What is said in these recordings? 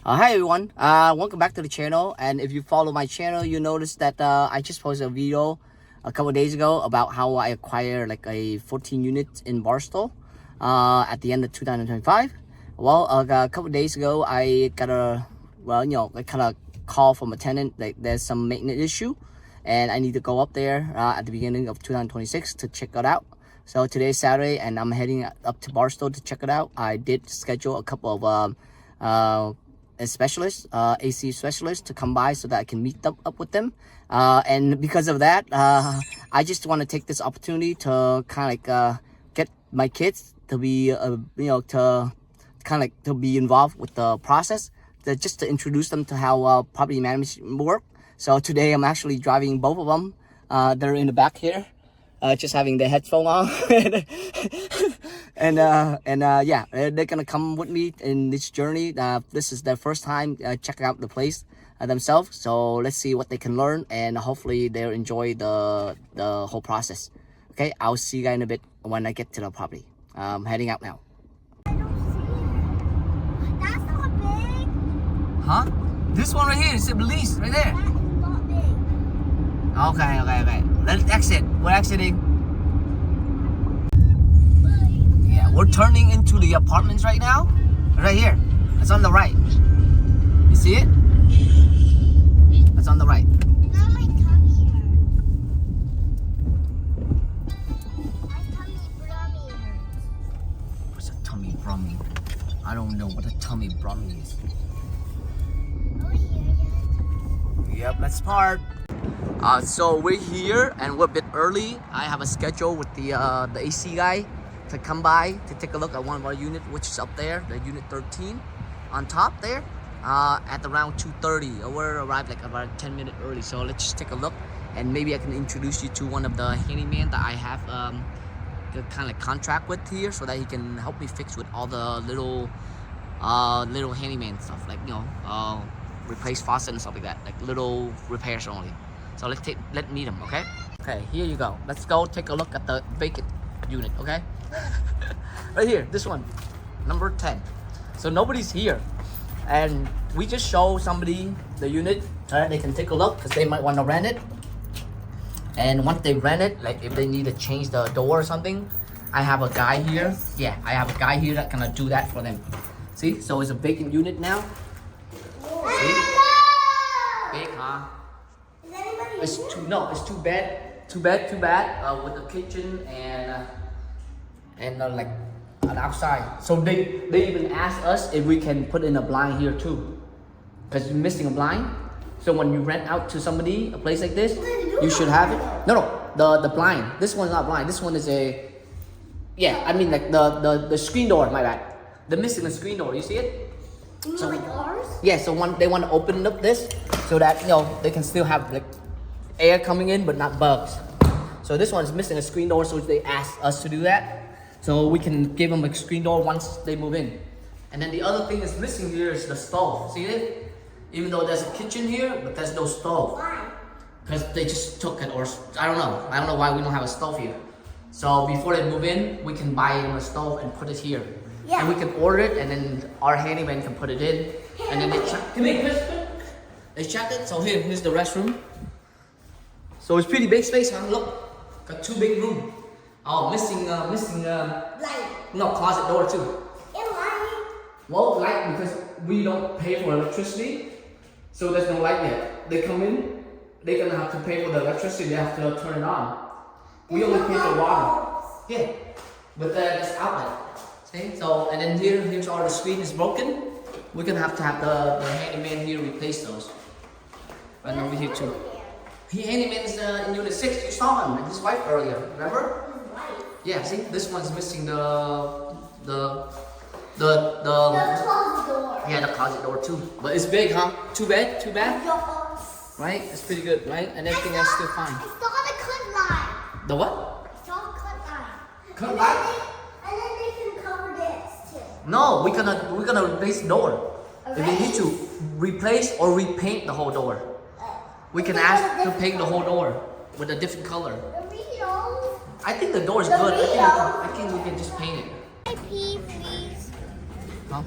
Hi everyone, welcome back to the channel. And if you follow my channel, you notice that I just posted a video a couple days ago about how I acquired like a 14 units in Barstow at the end of 2025. Well, a couple days ago, I got like kind of call from a tenant that there's some maintenance issue, and I need to go up there at the beginning of 2026 to check it out. So today's Saturday, and I'm heading up to Barstow to check it out. I did schedule a couple of specialists, AC specialists, to come by so that I can meet up with them. And because of that, I just want to take this opportunity to kind of get my kids to be, to kind of to be involved with the process, just to introduce them to how property management work. So today I'm actually driving both of them. They're in the back here. Just having the headphone on and yeah, they're gonna come with me in this journey. This is their first time checking out the place themselves, so let's see what they can learn, and hopefully they'll enjoy the whole process. Okay, I'll see you guys in a bit when I get to the property. I'm heading out now. I don't see it. That's not big. Huh? This one right here is the lease right there. That is not big. Okay. Let's exit. We're exiting. Yeah, we're turning into the apartments right now. Right here. It's on the right. You see it? It's on the right. Now my tummy hurts. My tummy hurts. What's a tummy brummy? I don't know what a tummy brummy is. Are we here yet? Yep, let's park. So we're here and we're a bit early. I have a schedule with the AC guy to come by to take a look at one of our units, which is up there, the unit 13 on top there, at around 2:30. We're arrived like about 10 minutes early, so let's just take a look, and maybe I can introduce you to one of the handyman that I have the kind of contract with here, so that he can help me fix with all the little handyman stuff, like replace faucet and stuff like that, like little repairs only. So let's meet him, okay? Okay, here you go. Let's go take a look at the vacant unit, okay? Right here, this one, number 10. So nobody's here, and we just show somebody the unit so that they can take a look, because they might want to rent it. And once they rent it, like if they need to change the door or something, I have a guy here. Yeah, I have a guy here that can do that for them. See, so it's a vacant unit now. See? Big, huh? It's two bed with a kitchen and like an outside. So they even asked us if we can put in a blind here too, because you're missing a blind. So when you rent out to somebody a place like this, you should have it. No, the blind. This one's not blind. This one is a, yeah, I mean like the screen door. My bad. They're missing a screen door. You see it? So like ours? Yeah. So they want to open up this so that they can still have like air coming in, but not bugs. So this one is missing a screen door, so they asked us to do that, so we can give them a screen door once they move in. And then the other thing that's missing here is the stove. See it? Even though there's a kitchen here, but there's no stove. Why? Because they just took it, or I don't know why we don't have a stove here. So before they move in, we can buy them a stove and put it here. Yeah. And we can order it, and then our handyman can put it in, and then they check. Come here, Chris. They check it. So here's the restroom. So it's pretty big space, huh? Look, got two big rooms. Oh, missing Light. no, closet door too. And light. Well, light, because we don't pay for electricity, so there's no light yet. They come in, they're gonna have to pay for the electricity. They have to turn it on. We only pay for water. Yeah, but this outlet. See? So, and then here's all the screen is broken. We're gonna have to have the handyman here replace those. And over here too. Handyman's in unit 6. You saw him and his wife earlier. Remember? Yeah. See, this one's missing the closet door. Yeah, the closet door too. But it's big, huh? Two bed. Yes. Right? It's pretty good, right? And everything else still fine. I saw the cut line. The what? I saw a cut line. Cut line? And then they can cover this too. No, we're gonna replace the door. If they need to replace or repaint the whole door, we can ask to paint the whole door with a different color. Doritos. I think the door is good. I think we can just paint it. I pee, please. Huh?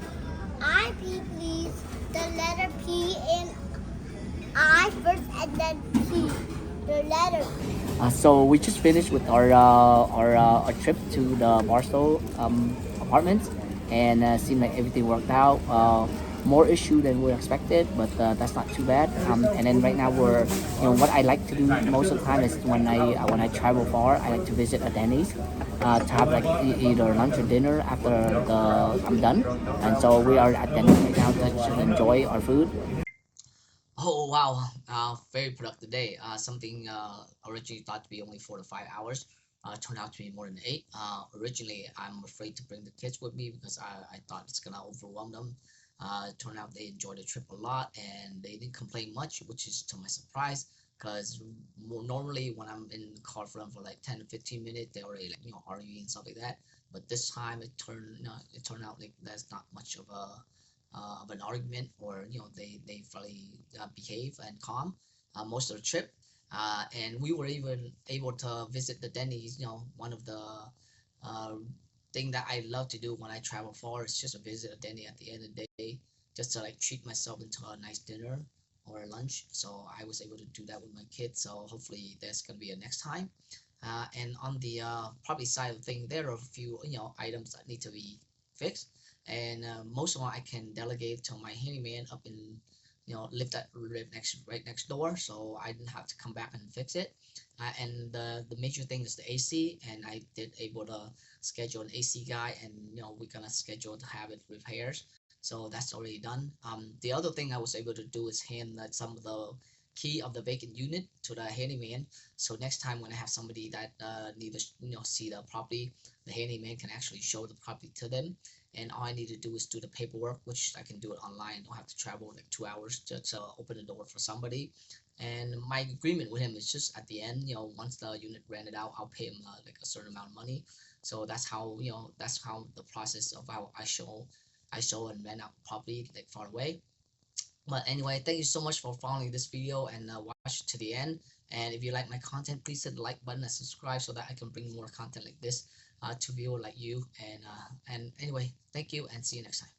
I pee, please. The and then see the letter. So we just finished with our trip to the Barstow apartments, and seemed like everything worked out. More issue than we expected, but that's not too bad. And then right now what I like to do most of the time is when I travel far, I like to visit a Denny's to have like either lunch or dinner after I'm done. And so we are at Denny's right now to enjoy our food. Oh wow, very productive day. Something originally thought to be only 4 to 5 hours turned out to be more than 8. Originally, I'm afraid to bring the kids with me because I thought it's gonna overwhelm them. It turned out they enjoyed the trip a lot and they didn't complain much, which is to my surprise. Because normally when I'm in the car for them for like 10 to 15 minutes, they already like arguing and stuff like that. But this time it turned out like there's not much of an argument, or they fairly behave and calm most of the trip. And we were even able to visit the Denny's. One of the uh, thing that I love to do when I travel far is just to visit a Denny at the end of the day, just to like treat myself into a nice dinner or a lunch. So I was able to do that with my kids. So hopefully there's gonna be a next time. And on the property side of thing, there are a few items that need to be fixed, and most of them I can delegate to my handyman up in live right next door, so I didn't have to come back and fix it. And the major thing is the AC, and I did able to schedule an AC guy, and we're gonna schedule to have it repairs. So that's already done. The other thing I was able to do is hand some of the key of the vacant unit to the handyman. So next time when I have somebody that need to see the property, the handyman can actually show the property to them, and all I need to do is do the paperwork, which I can do it online. I don't have to travel like 2 hours just to open the door for somebody. And my agreement with him is just at the end, once the unit rented out, I'll pay him like a certain amount of money. So that's how the process of how I show and rent out property like far away. But anyway, thank you so much for following this video and watch to the end. And if you like my content, please hit the like button and subscribe so that I can bring more content like this to viewers like you. And anyway, thank you and see you next time.